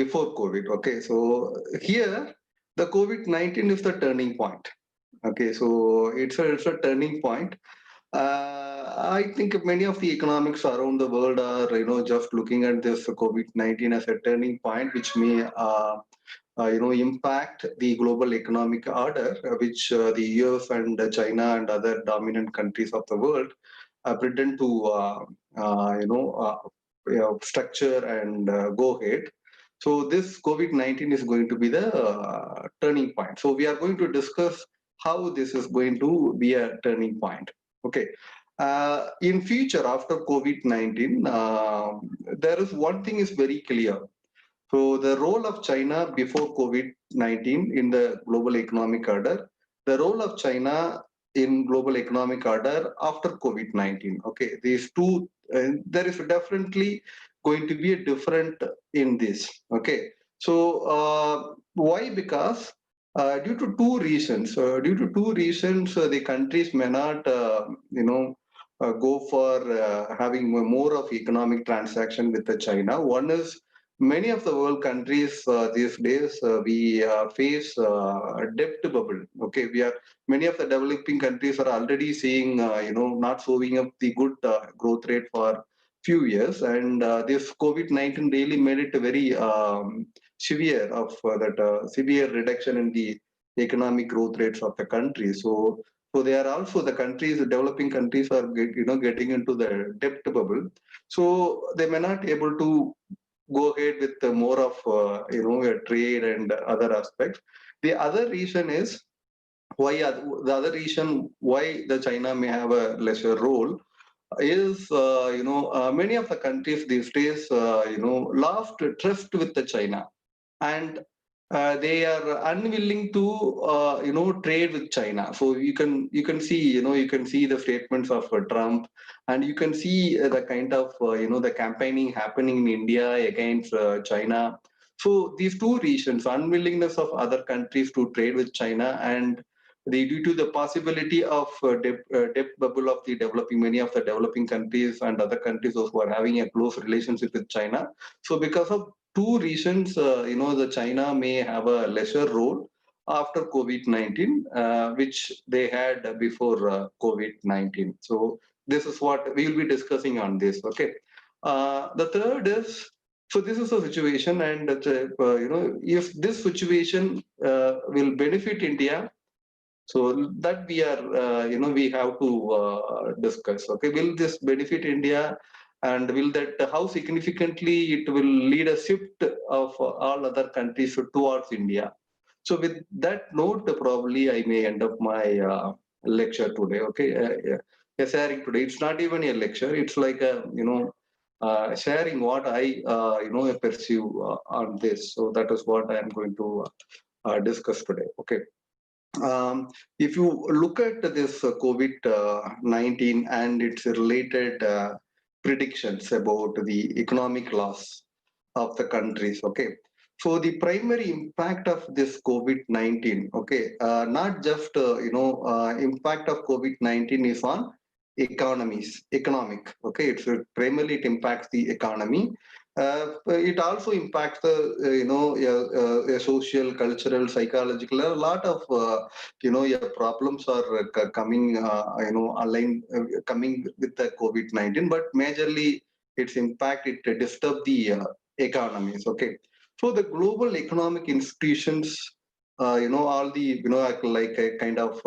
before COVID. Okay, so here the COVID-19 is the turning point. Okay, so it's a turning point. I think many of the economics around the world are just looking at this COVID-19 as a turning point, which may impact the global economic order, which the US and China and other dominant countries of the world pretend to structure and go ahead. So this COVID-19 is going to be the turning point. So we are going to discuss how this is going to be a turning point. Okay. In future after COVID-19, there is one thing is very clear. So the role of China before COVID-19 in the global economic order, the role of China in global economic order after COVID-19. Okay, these two, there is definitely going to be a different in this. Okay, so why? Because due to two reasons. The countries may not, go for having more of economic transaction with the China. One is many of the world countries these days we face debt bubble. Okay, we are many of the developing countries are already seeing not showing up the good growth rate for few years, and this COVID-19 really made it very severe of that severe reduction in the economic growth rates of the country. So they are also the countries, the developing countries are getting into the debt bubble. So they may not able to go ahead with more of a trade and other aspects. The other reason is the other reason why the China may have a lesser role is many of the countries these days lost trust with the China, and they are unwilling to trade with China. So you can see you can see the statements of Trump, and you can see the kind of the campaigning happening in India against China. So these two reasons, unwillingness of other countries to trade with China, and due to the possibility of debt bubble of the developing many of the developing countries and other countries who are having a close relationship with China. So because of two reasons, the China may have a lesser role after COVID-19, which they had before COVID-19. So this is what we will be discussing on this. Okay. The third is, so this is a situation, and if this situation will benefit India, so that we are we have to discuss. Okay, will this benefit India, and will that how significantly it will lead a shift of all other countries towards India? So with that note, probably I may end up my lecture today. Okay, sharing today, it's not even a lecture, it's like a sharing what I perceive on this. So that is what I am going to discuss today. Okay. If you look at this COVID-19 and its related predictions about the economic loss of the countries, okay. So the primary impact of this COVID-19, okay, not just impact of COVID-19 is on economic, okay. It's primarily it impacts the economy. It also impacts the social, cultural, psychological. A lot of problems are coming aligned coming with the COVID-19, but majorly its impact, it disturbs the economies. Okay, so the global economic institutions, all the like a kind of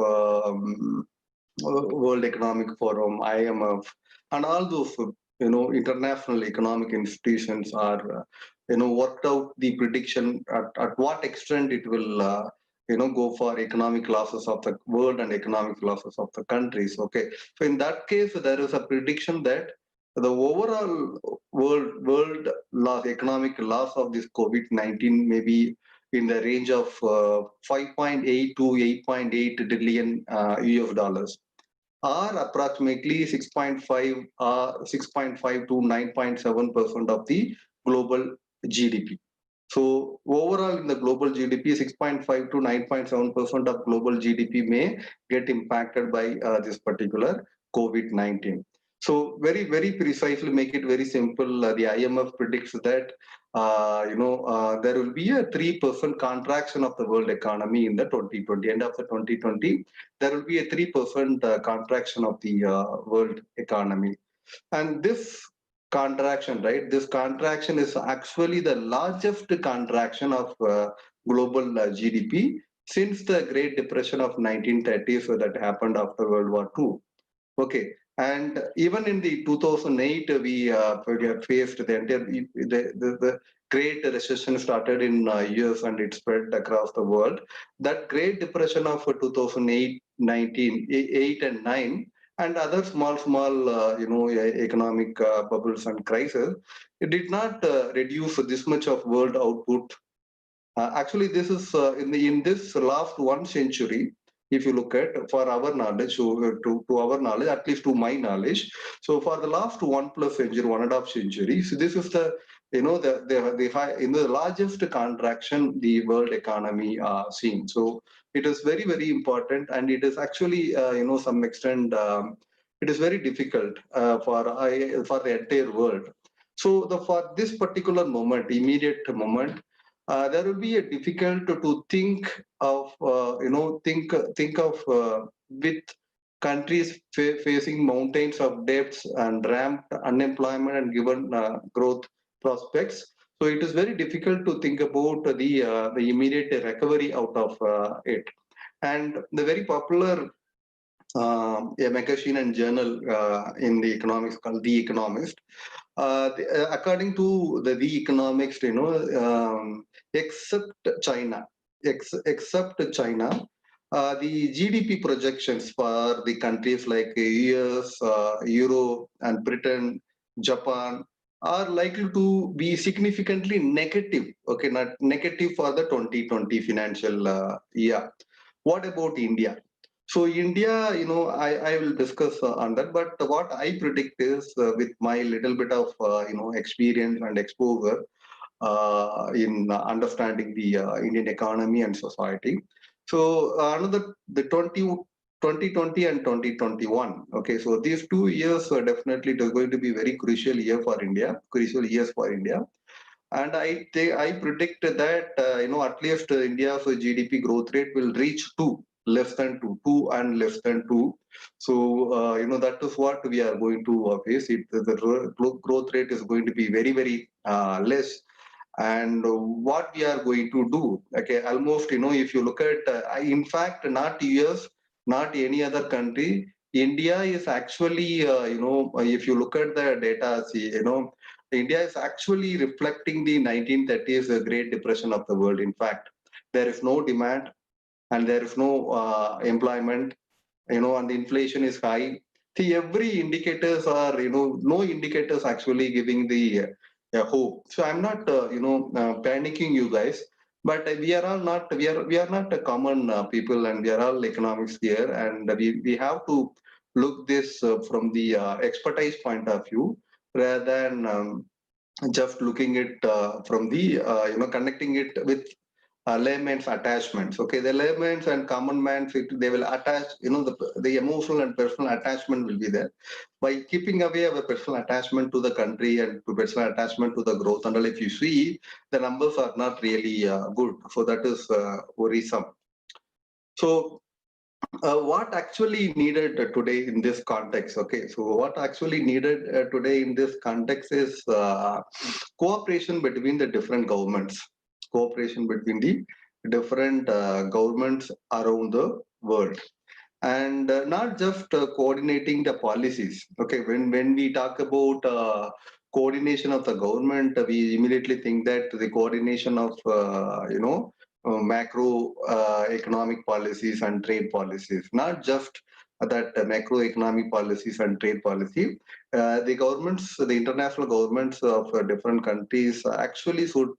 World Economic Forum, IMF, and all those international economic institutions are worked out the prediction at what extent it will go for economic losses of the world and economic losses of the countries. Okay, so in that case, there is a prediction that the overall world loss, economic loss of this COVID-19 may be in the range of 5.8 to 8.8 trillion US dollars, or approximately 6.5 to 9.7% of the global GDP. So overall in the global GDP, 6.5 to 9.7% of global GDP may get impacted by this particular COVID-19. So very, very precisely, make it very simple. The IMF predicts that there will be a 3% contraction of the world economy in the 2020. End of the 2020, there will be a 3% contraction of the world economy. And this contraction, right? This contraction is actually the largest contraction of global GDP since the Great Depression of 1930s, so that happened after World War II. Okay, and even in the 2008, we have faced the entire the Great Recession started in US and it spread across the world. That Great Depression of 2008, 8 and 9, and other small economic bubbles and crises, it did not reduce this much of world output. Actually, this is in this last 1 century. If you look at for our knowledge, to our knowledge, at least to my knowledge, so for the last 1+ century, 1.5 century, so this is the the high in the largest contraction the world economy seen. So it is very important, and it is actually some extent it is very difficult for the entire world. So the for this particular moment, immediate moment, there will be a difficult to think of think of with countries facing mountains of debts and ramped unemployment and given growth prospects. So it is very difficult to think about the immediate recovery out of it. And the very popular a magazine and journal in the economics called The Economist. According to the Economics, except China, except China, the GDP projections for the countries like US, Europe, and Britain, Japan are likely to be significantly negative. Okay, not negative for the 2020 financial year. What about India? So India, I will discuss on that. But what I predict is, with my little bit of experience and exposure in understanding the Indian economy and society. So another the 2020 and 2021. Okay, so these 2 years definitely it is going to be very crucial year for India, crucial years for India. And I predict that at least India's GDP growth rate will reach less than two and less than two. So that is what we are going to face. The growth rate is going to be very less. And what we are going to do? Okay, almost if you look at, in fact, not US, not any other country. India is actually, if you look at the data, see, India is actually reflecting the 1930s Great Depression of the world. In fact, there is no demand and there is no employment, and the inflation is high. See, every indicators are, no indicators actually giving the hope. So I'm not, panicking you guys, but we are all not, we are not a common people, and we are all economics here, and we have to look this from the expertise point of view rather than just looking it from the connecting it with layman's attachments. Okay, the layman's and common man's, they will attach, the emotional and personal attachment will be there. By keeping away our personal attachment to the country and to personal attachment to the growth, and if you see, the numbers are not really good. So that is worrisome. So what actually needed today in this context? Okay, so what actually needed today in this context is cooperation between the different governments, cooperation between the different governments around the world, and not just coordinating the policies. Okay, when we talk about coordination of the government, we immediately think that the coordination of macro economic policies and trade policies, not just that macroeconomic policies and trade policy. The governments, the international governments of different countries actually should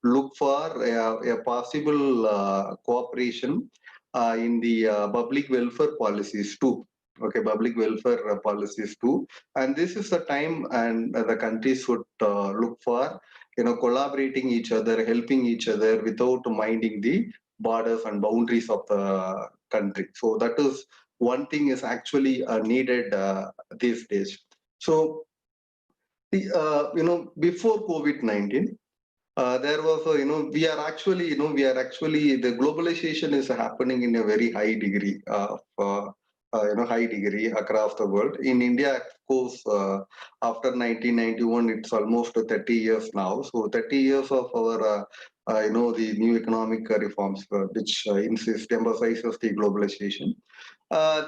look for a possible cooperation in the public welfare policies too. Okay, public welfare policies too. And this is the time, and the countries should look for collaborating each other, helping each other without minding the borders and boundaries of the country. So that is one thing is actually needed these days. So before COVID-19, there was the globalization is happening in a very high degree of high degree across the world. In India, of course, after 1991, it's almost 30 years now. So 30 years of our the new economic reforms, which emphasizes the globalization.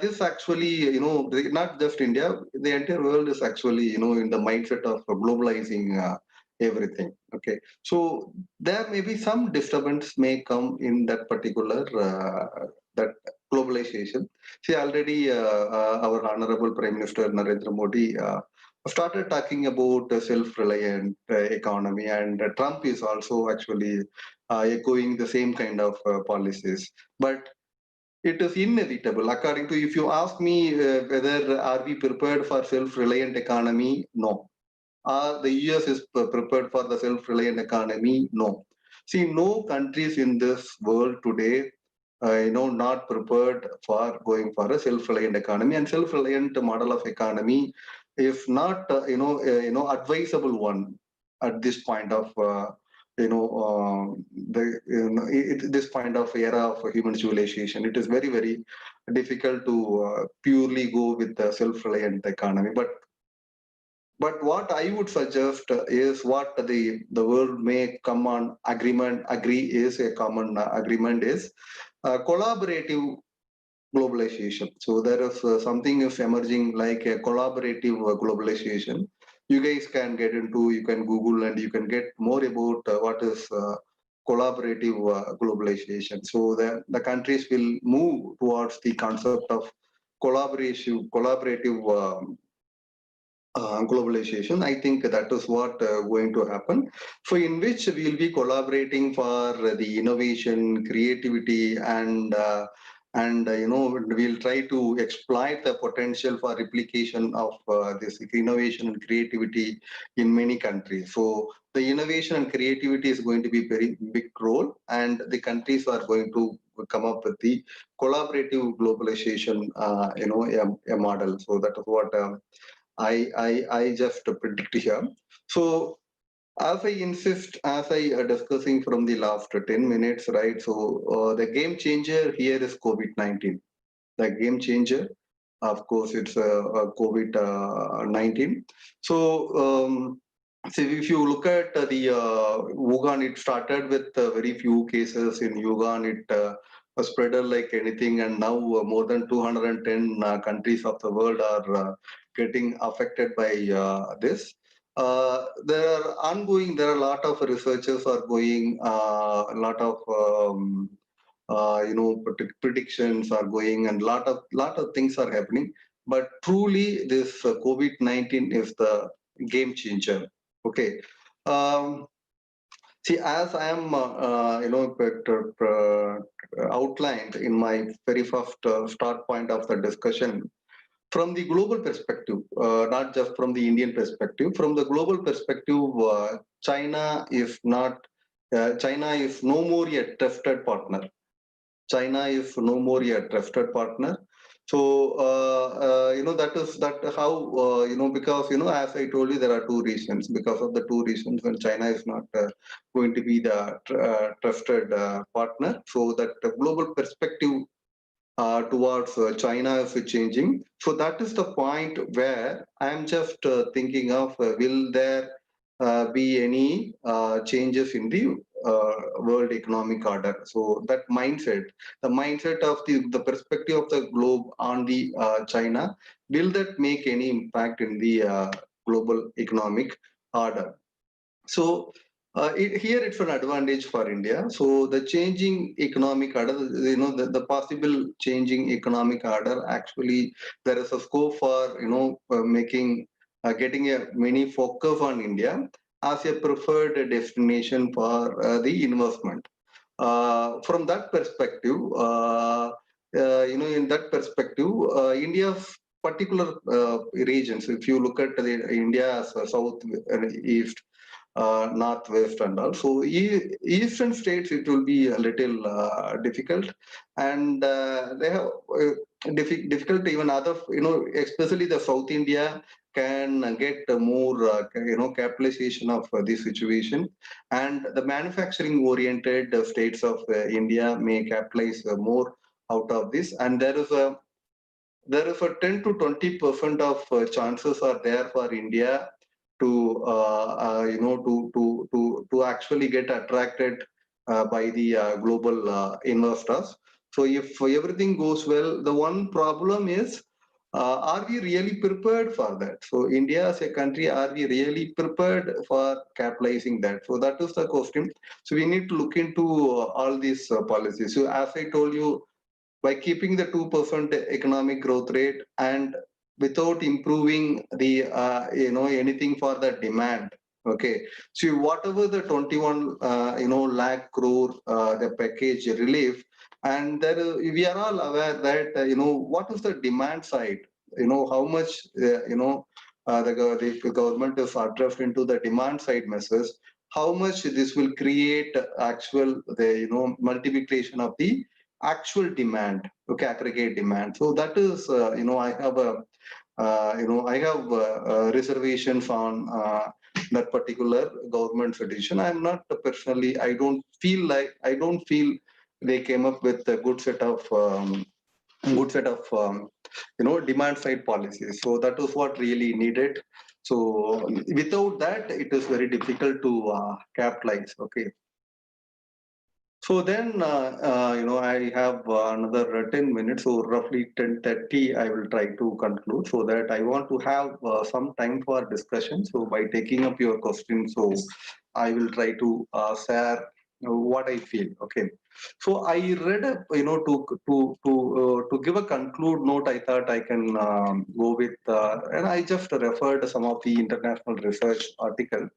This actually, not just India, the entire world is actually, in the mindset of globalizing everything. Okay, so there may be some disturbance may come in that particular that globalization. See, already our Honorable Prime Minister Narendra Modi started talking about a self-reliant economy, and Trump is also actually echoing the same kind of policies. But it is inevitable. According to, if you ask me whether are we prepared for self-reliant economy, no. The US is prepared for the self-reliant economy, no. See, no countries in this world today, not prepared for going for a self-reliant economy, and self-reliant model of economy is not, advisable one at this point of this point of era of human civilization. It is very, very difficult to purely go with the self-reliant economy. But what I would suggest is what the world may come on agree is a common agreement is collaborative globalization. So there is something is emerging like a collaborative globalization. You guys can get into, you can Google and you can get more about what is collaborative globalization. So the countries will move towards the concept of collaborative globalization. I think that is what going to happen. So in which we will be collaborating for the innovation, creativity, and we'll try to exploit the potential for replication of this innovation and creativity in many countries. So the innovation and creativity is going to be very big role, and the countries are going to come up with the collaborative globalization, a model. So that is what. I just predict here. So as I insist, as I discussing from the last 10 minutes, right? So the game changer here is COVID-19. The game changer, of course, it's COVID-19. So if you look at the Wuhan, it started with very few cases in Wuhan. It spread like anything, and now more than 210 countries of the world are getting affected by this. There are a lot of researchers are going, a lot of predictions are going, and lot of things are happening. But truly, this COVID-19 is the game changer. Okay. Um, See, as I am, outlined in my very first start point of the discussion, from the global perspective, not just from the Indian perspective, from the global perspective, China is no more a trusted partner. China is no more a trusted partner. So that how because as I told you, there are two reasons. Because of the two reasons, when China is not going to be the trusted partner, so that the global perspective towards China is changing. So that is the point where I am just thinking of will there be any changes in the world economic order. So that mindset, the mindset of the perspective of the globe on the China, will that make any impact in the global economic order? So here it's an advantage for India. So the changing economic order, the possible changing economic order, actually there is a scope for making getting a many focus on India as a preferred destination for the investment. From that perspective, in that perspective, India's particular regions, if you look at India as south and east, northwest and all. So eastern states, it will be a little difficult, and they have difficult even other, especially the South India. can get more capitalization of this situation, and the manufacturing oriented states of India may capitalize more out of this, and there is a 10 to 20% of chances are there for India to to actually get attracted by the global investors. So if everything goes well, the one problem is, are we really prepared for that? So India as a country, are we really prepared for capitalizing that? So that is the question. So we need to look into all these policies. So as I told you, by keeping the 2% economic growth rate and without improving the anything for the demand. Okay, so whatever the 21 lakh crore the package relief, and there we are all aware that what is the demand side, how much the government is addressed into the demand side measures, how much this will create actual the multiplication of the actual demand, okay, aggregate demand. So that is I have a I have reservations on that particular government's edition. I'm not personally, I don't feel they came up with a good set of demand side policies. So that is what really needed. So without that, it is very difficult to capitalize. Okay. So then, I have another 10 minutes, so roughly 10:30, I will try to conclude, so that I want to have some time for discussion. So by taking up your questions, so I will try to share what I feel. Okay. So I read, to give a conclude note, I thought I can go with, and I just referred some of the international research article.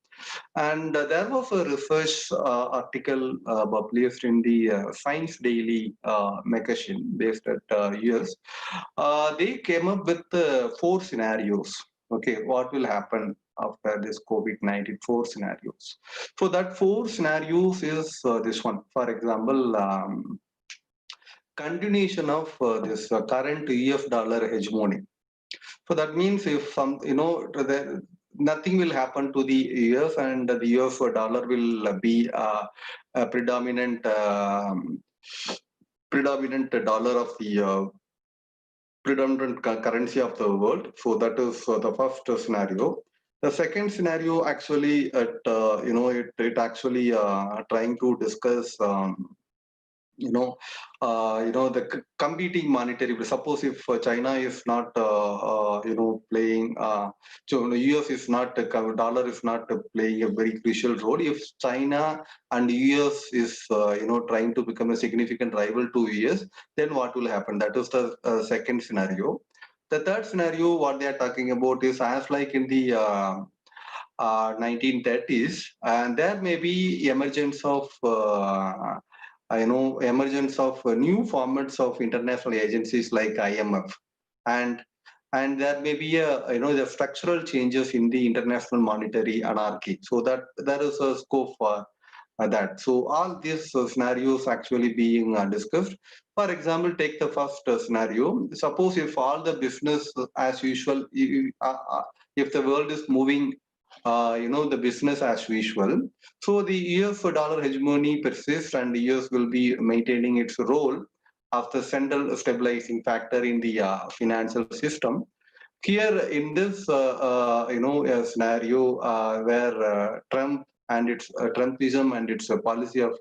And there was a research article published in the Science Daily magazine based at US. They came up with four scenarios. Okay, what will happen after this COVID-19? Four scenarios. So that four scenarios is this one. For example, continuation of this current US dollar hegemony. So that means if nothing will happen to the US, and the US dollar will be a predominant dollar of the predominant currency of the world. So that is the first scenario. The second scenario actually, it actually trying to discuss the competing monetary. Suppose if China is not playing, so the US is not, dollar is not playing a very crucial role. If China and US is trying to become a significant rival to US, then what will happen? That is the second scenario. The third scenario, what they are talking about, is as like in the 1930s, and there may be emergence of emergence of new formats of international agencies like IMF, and there may be the structural changes in the international monetary anarchy. So that there is a scope for that. So all these scenarios actually being discussed. For example, take the first scenario. Suppose if all the business as usual, if the world is moving, the business as usual. So the US dollar hegemony persists, and the US will be maintaining its role of the central stabilizing factor in the financial system. Here in this, scenario where Trump and its Trumpism and its policy of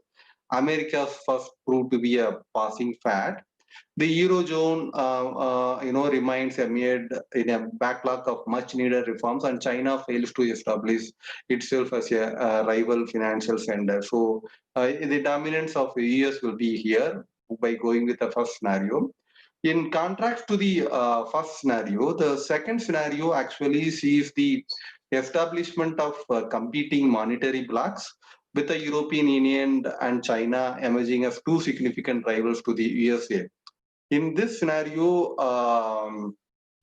America first proved to be a passing fad, the eurozone, remains amid in a backlog of much-needed reforms, and China fails to establish itself as a rival financial center. So, the dominance of the US will be here by going with the first scenario. In contrast to the first scenario, the second scenario actually sees the establishment of competing monetary blocks, with the European Union and China emerging as two significant rivals to the USA. In this scenario,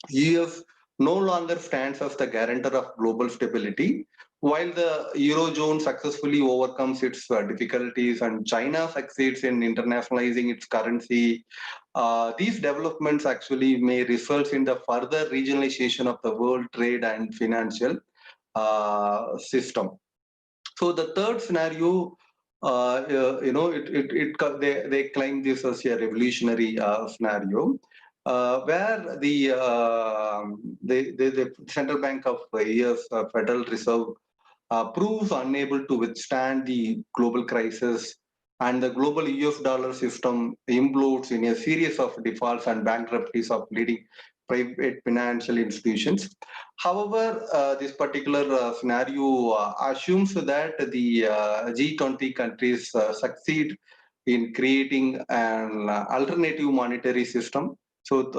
US no longer stands as the guarantor of global stability, while the Eurozone successfully overcomes its difficulties and China succeeds in internationalizing its currency, these developments actually may result in the further regionalization of the world trade and financial system. So the third scenario, they claim this as a revolutionary scenario, where the Central Bank of US Federal Reserve proves unable to withstand the global crisis, and the global US dollar system implodes in a series of defaults and bankruptcies of leading private financial institutions. However, this particular scenario assumes that the G20 countries succeed in creating an alternative monetary system. So,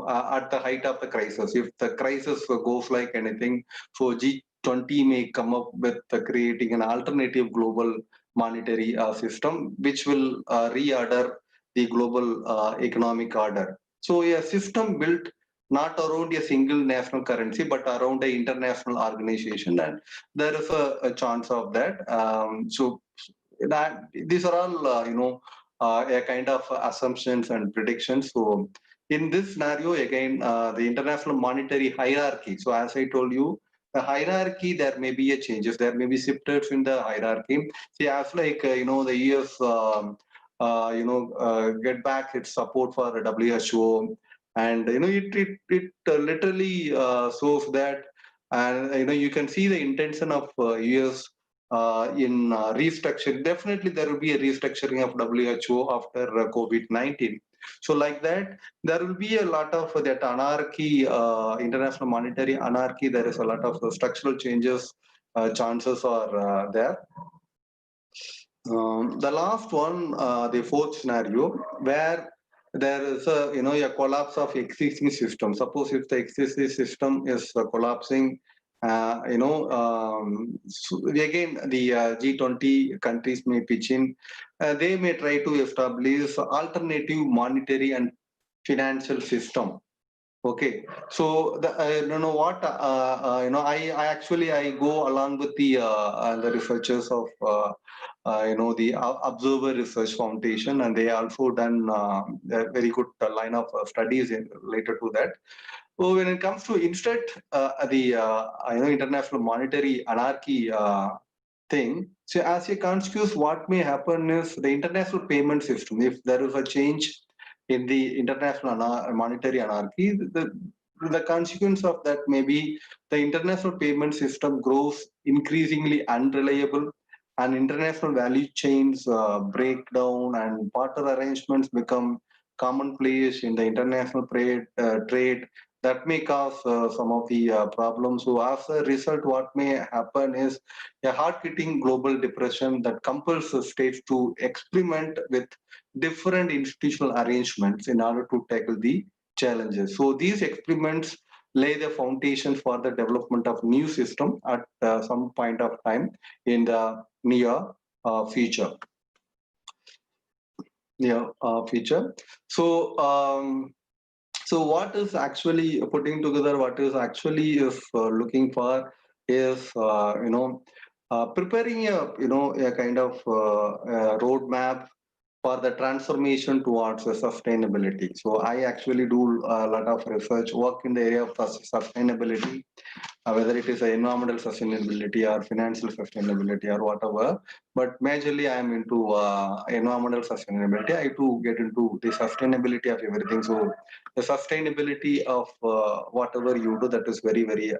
at the height of the crisis, if the crisis goes like anything, so G20 may come up with creating an alternative global monetary system, which will reorder the global economic order. So, a system built not around a single national currency, but around an international organization, and there is a chance of that. So, that these are all, a kind of assumptions and predictions. So, in this scenario, again, the international monetary hierarchy. So, as I told you, the hierarchy, there may be a changes, there may be shifted in the hierarchy. See, as like the US get back its support for WHO, and it literally shows that, and you can see the intention of US in restructuring. Definitely there will be a restructuring of WHO after COVID-19. So like that, there will be a lot of that anarchy, international monetary anarchy. There is a lot of structural changes, chances are there. The last one, the fourth scenario, where there is a collapse of existing system. Suppose if the existing system is collapsing, so again the G20 countries may pitch in. They may try to establish alternative monetary and financial system. Okay, so I don't know what I actually I go along with the researchers of the Observer Research Foundation, and they also done a very good line of studies related to that. So when it comes to instead the international monetary anarchy thing, so as a consequence, what may happen is the international payment system. If there is a change in the international monetary anarchy, the consequence of that may be the international payment system grows increasingly unreliable, and international value chains break down, and barter arrangements become commonplace in the international trade. That may cause some of the problems. So as a result, what may happen is a hard-hitting global depression that compels the states to experiment with different institutional arrangements in order to tackle the challenges. So these experiments lay the foundation for the development of new system at some point of time in the near future. Future. So so what is actually putting together, what is actually is looking for is preparing a kind of roadmap for the transformation towards sustainability. So I actually do a lot of research work in the area of sustainability, whether it is environmental sustainability or financial sustainability or whatever. But majorly, I am into environmental sustainability. I too get into the sustainability of everything. So the sustainability of whatever you do, that is very, very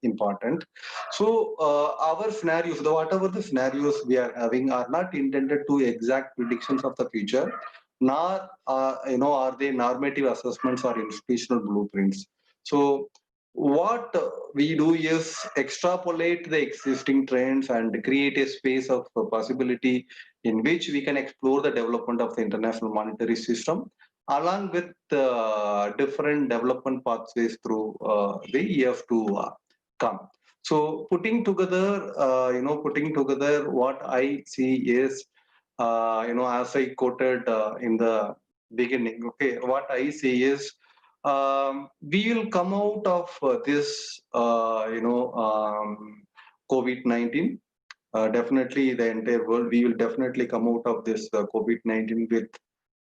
important. So our scenarios, whatever the scenarios we are having, are not intended to exact predictions of the future, nor are they normative assessments or institutional blueprints. So what we do is extrapolate the existing trends and create a space of possibility in which we can explore the development of the international monetary system along with different development pathways through the years to come. So putting together what I see is, as I quoted in the beginning, okay, what I see is we will come out of this, COVID-19. Definitely, the entire world, we will definitely come out of this COVID-19 with